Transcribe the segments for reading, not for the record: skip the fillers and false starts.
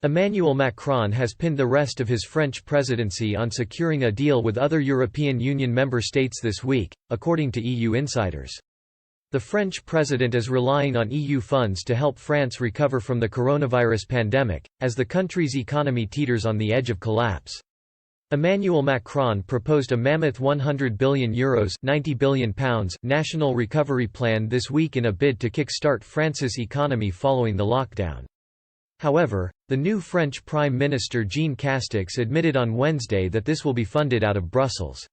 Emmanuel Macron has pinned the rest of his French presidency on securing a deal with other European Union member states this week, according to EU insiders. The French president is relying on EU funds to help France recover from the coronavirus pandemic, as the country's economy teeters on the edge of collapse. Emmanuel Macron proposed a mammoth €100 billion £90 billion national recovery plan this week in a bid to kick-start France's economy following the lockdown. However, the new French Prime Minister Jean Castex admitted on Wednesday that this will be funded out of Brussels.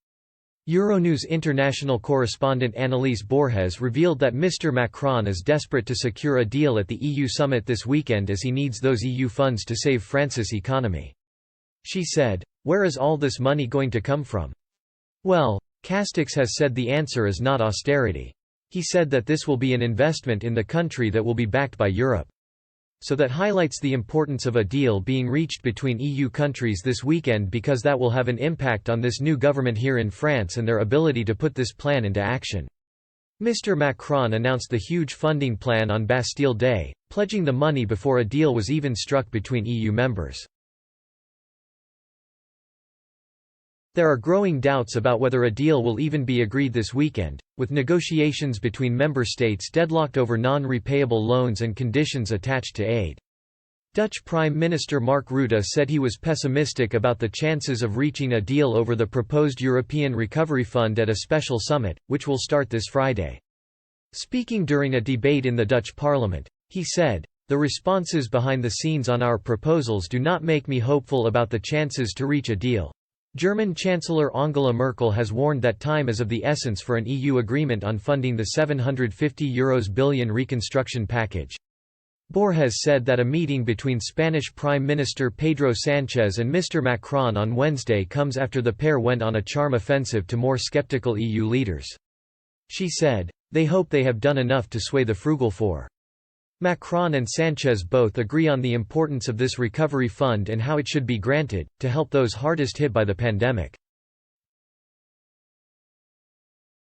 Euronews international correspondent Annelise Borges revealed that Mr. Macron is desperate to secure a deal at the EU summit this weekend as he needs those EU funds to save France's economy. She said, "Where is all this money going to come from?" Well, Castex has said the answer is not austerity. He said that this will be an investment in the country that will be backed by Europe. So that highlights the importance of a deal being reached between EU countries this weekend, because that will have an impact on this new government here in France and their ability to put this plan into action. Mr. Macron announced the huge funding plan on Bastille Day, pledging the money before a deal was even struck between EU members. There are growing doubts about whether a deal will even be agreed this weekend, with negotiations between member states deadlocked over non-repayable loans and conditions attached to aid. Dutch Prime Minister Mark Rutte said he was pessimistic about the chances of reaching a deal over the proposed European Recovery Fund at a special summit, which will start this Friday. Speaking during a debate in the Dutch parliament, he said, "The responses behind the scenes on our proposals do not make me hopeful about the chances to reach a deal." German Chancellor Angela Merkel has warned that time is of the essence for an EU agreement on funding the €750 billion reconstruction package. Borges said that a meeting between Spanish Prime Minister Pedro Sanchez and Mr. Macron on Wednesday comes after the pair went on a charm offensive to more skeptical EU leaders. She said, "They hope they have done enough to sway the frugal four." Macron and Sanchez both agree on the importance of this recovery fund and how it should be granted, to help those hardest hit by the pandemic.